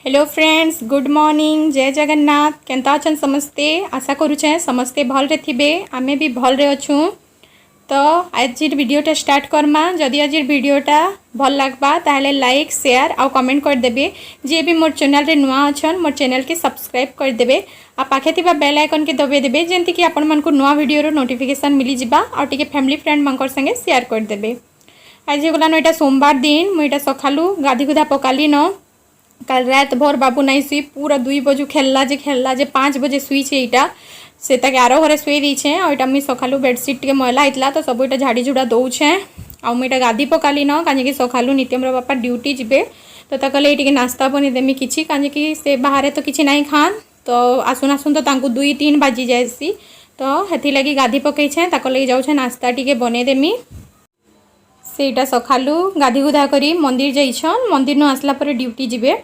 Hello friends, good morning, जय Jagannath. Kenta अछन समस्ते? आशा करुचे समस्ते भल रे थिबे। आमे भी भल रे अछु। तो आज वीडियोटा स्टार्ट करमा। जदि आज वीडियोटा भल लगबा ताहले लाइक शेयर और कमेंट कर देबे। जे भी मोर चैनल रे नुआ अछन मोर चैनल के सब्सक्राइब कर देबे आ पाखे थिबा बेल आइकन के दबे देबे जेंति कि आपन मन को नुआ वीडियो रो नोटिफिकेशन मिली जिबा और टिके फैमिली फ्रेंड मनकर संगे शेयर कर देबे। आज गलानो एटा सोमवार दिन मुइटा सखालु गाधी गुधा पकाली न। कल रात भर बाबू नहीं शुई, पूरा 2 बजे खेलला जे 5 बजे शुईचे। यहाँ से ताके आरो घरे शुई दीछे और यहाँ मुझे सकालू बेडसीट टे मैला होता तो सब यहाँ झाड़ी झुड़ा दौछे। आउ मुझे गाधी पकाली न कहीं सकालू नित्यमर बापा ड्यूटी जी तो कहले ये नास्ता बनेदेमी किसी कहीं से बाहर तो किसी ना खान तो आसुन आसुन तो 2-3 बाजी जाएसी तो हेथि लगी गाधी पकईछे लगे जाऊे नास्ता टी बनेदेमी। सेटा सकालू गाधी गुधा करी मंदिर जाइछन। मंदिर न आसला पर ड्यूटी जीवे।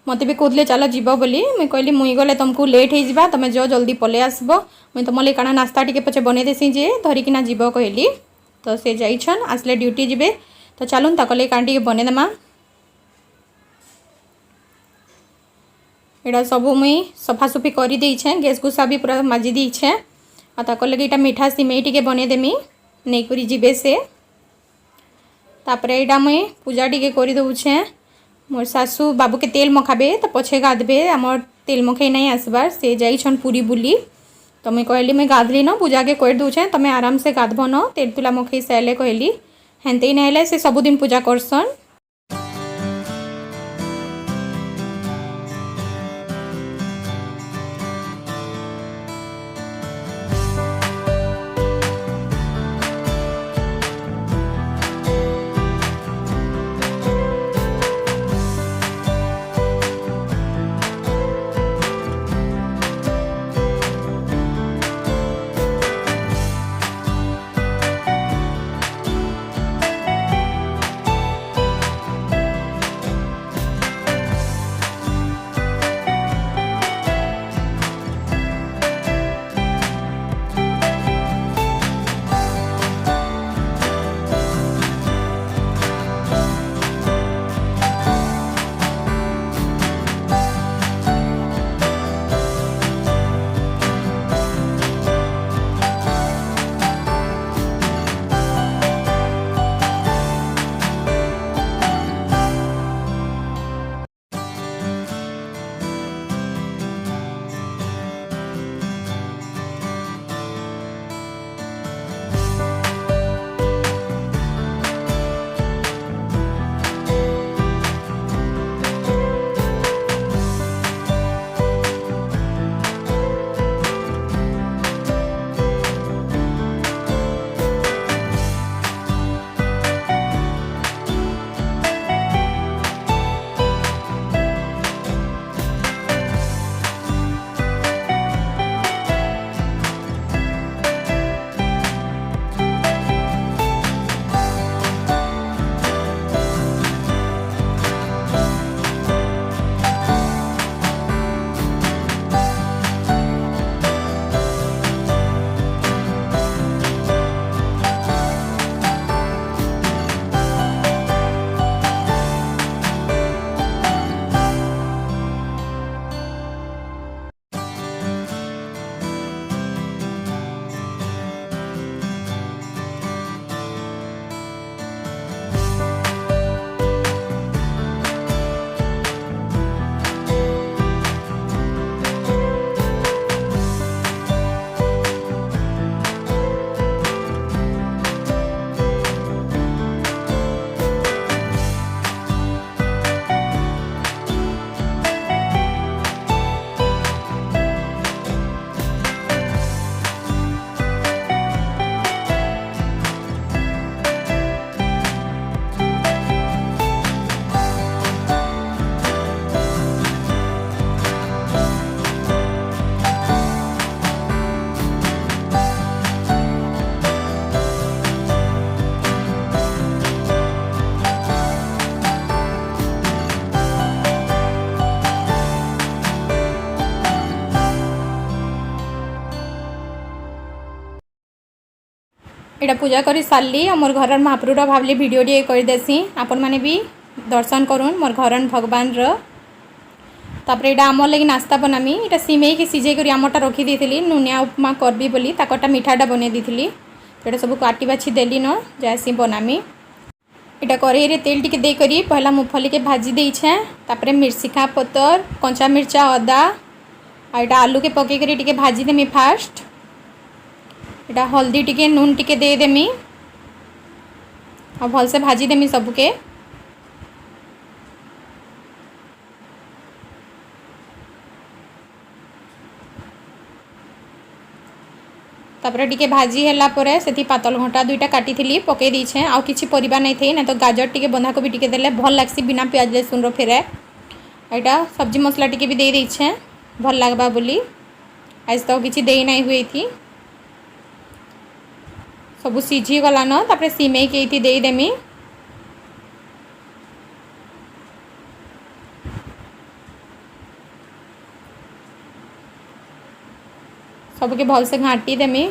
मते भी कहले चल जीव बोली मुई कहली मुई गले तुमको लेट हो जा तुम जो जल्दी पले आसब मुई तुम लगे काना नास्ता टी पचे बने देसी जे धरिकिना जीव कहली तो से जाइछन आसले ड्यूटी जीवे तो चलून तक कान टी बनेदेमा। एटा सब मुई सफासुफी कर देछे, गैस गुस्सा भी पूरा माजी देछे आ तक लगे यहाँ मीठा सिमेई टी बनेदेमी नहीं करी जीवे से। तापर यहाँ मुई पूजा टी कर दौछे। मोर सासू बाबू के तेल मखाबे तो पछे गाधबे आमर तेल मखई नहीं आसबार से जाइछन पूरी बुली तो मुई कहली मुई गाधली न पूजा के कर दौछे तमें आराम से गाधब न तेल तुला मखई सारे कहली हेन्ते ही नहले से सबुदिन पूजा करसन। यहाँ पूजा कर सारी मोर घर महाप्रभुर भावली भिडियो टे करदेसी आपण मैंने भी दर्शन करूँ मोर घर भगवान तापर यहाँ आमर लगे नास्ता बनामी यहाँ सिमेई के सिझे कर आमटा रखी दी नुनिया उपमा करबी बोली ताकटा मिठाटा बनै दी यहाँ सब काटी बाछी देली न जैसी बनामी इटा कढ़ई रे तेल टिके देकरी पहला मूंगफली के भाजी देछे तापर मिर्चिका पतर कंचा मिर्चा अदा आ इटा आलू के पके करी टिके भाजी देमी फास्ट इटा हल्दी टिके नून टिके दे देमी और भल से भाजी देमी सबके तापर टिके भाजी हैला परे सेठी पातल घंटा दुईटा काटी थी पकई देछे आउ किछि परिबा नहीं थी ना तो गाजर टिके बंधाकोबी टिके देले भल लागसी बिना प्याज लहसुन रो फेरे एटा सब्जी मसला टिके भी दे देछे भल लागबा बोली आज तो किछि देई नहीं हुई थी सब सीझी गला न तापर सिमेई के इति देई देमी सबके भल से घाटी देमी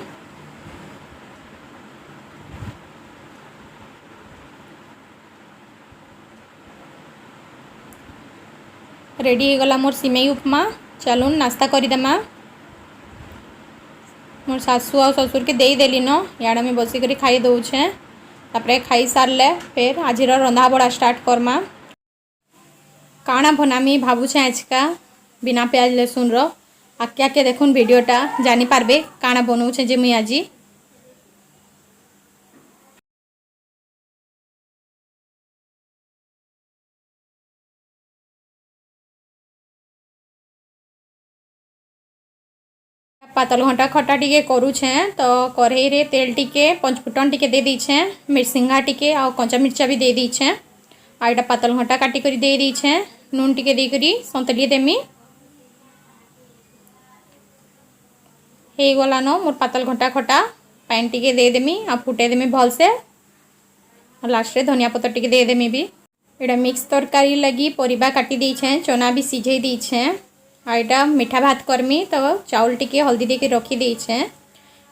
रेडी हो गला मोर सिमेई उपमा चलून नास्ता करदेमा मोर सासू आ ससुर के दे देली न याड में बसी करी खाई दौछे तापर खाई सारले फिर आज रंधा बड़ा स्टार्ट करमा काଣା बनामी भावुछे आजका बिना प्याज लहसुन रो आके आके देखुन वीडियोटा जानी पारबे काଣା बनाऊछे जे मुई आजी पातल घंटा खटा टिके करूछे तो कढ़ई रे तेल टिके पंचफुटन टिके दे दीछे मिर्सिंगा टिके आ कंचा मिर्चा भी दे दीछे आ इटा पातल घंटा काटी करी दे दीछे नून टिके दे करी संतली देमी हे गला न मोर पातल घंटा खटा पानी टिके दे देमी आ फुटे देमी भल से लास्ट रे धनिया पत्तर टिके दे देमी भी एटा मिक्स तरकारी लगी परिबा काटी देछे चना भी सिझे देछे आ इटा मीठा भात करमी तो चाउल टिके हल्दी देके रखी देछे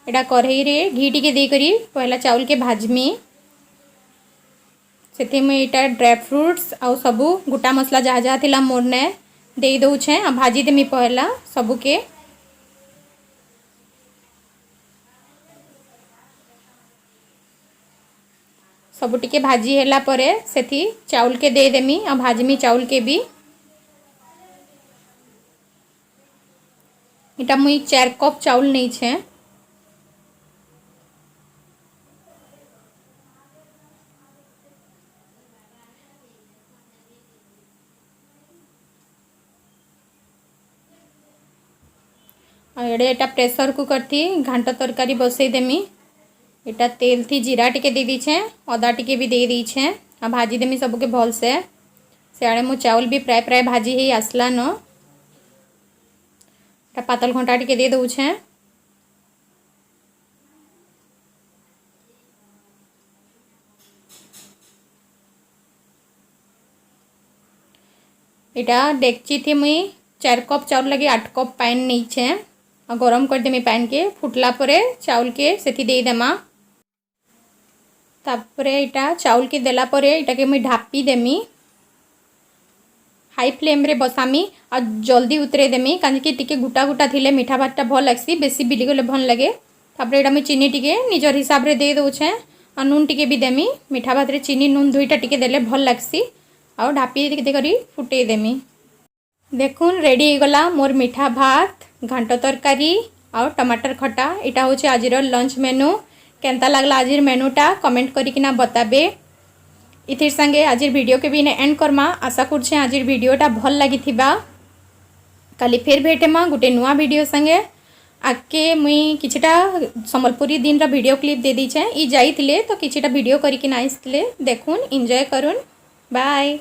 एटा कढ़ई रे घी टिके दे करी पहला चाउल के भाजमी सेति में इटा ड्राई फ्रूट्स आ सबू गोटा मसला जहाँ जहाँ थिला मोरने दे दउछे आ भाजी देमी पहला सबू के सबू टिके भाजी हैला परे सेथी चाउल के दे देमी आ भाजमी चाउल के भी इटा मुई 4 कप चाउल नहीं छे एटा प्रेशर कुकर थी घांट तरकारी बसई देमी इटा तेल थी जीरा टिके दे दीछे अदा टिके भी दे दीछे आ भाजी देमी सबके भल से सियाड़े मो चाउल भी प्राय प्राय भाजी ही आसला न इटा पातल घंटा टिके दे दउछे इटा डेक्ची थी मुई 4 कप चाउल लगे 8 कप पानी नहीं छे आ गरम कर देमी पानी के फुटला परे चाउल के सेठी दे देमा तापरे इटा चाउल के देला परे इटा के मुई ढापी देमी हाई फ्लेम रे बसामी आ जल्दी उतरे देमी कांजि टिके गुटा गुटा थिले मीठा भातटा भल लागसी बेसी बिली गले भल लगे तापरे इटा मुई चीनी टिके निजर हिसाब रे दे दउछे आ नून टिके भी देमी मीठा भात रे चीनी नून दुईटा टिके देले भल लागसी आ ढापी दे करी फुटे देमी देखुन रेडी हो गला मोर मीठा भात घांट तरकारी और टमाटर खटा इटा होचे आजिर लंच मेनू केंता लागला आजिर मेनूटा कमेंट करिकिना बताबे इथिर संगे आजिर वीडियो के भी एंड करमा आशा करछे आजिर वीडियोटा भल लागिथिबा काली फिर भेटेमा गुटे नुआ वीडियो संगे आके मुई किछटा संबलपुरी दिन रा वीडियो क्लिप दे दीछे ई जाइतिले तो किछटा वीडियो करिकिना आइसले देखुन एंजॉय करुन बाय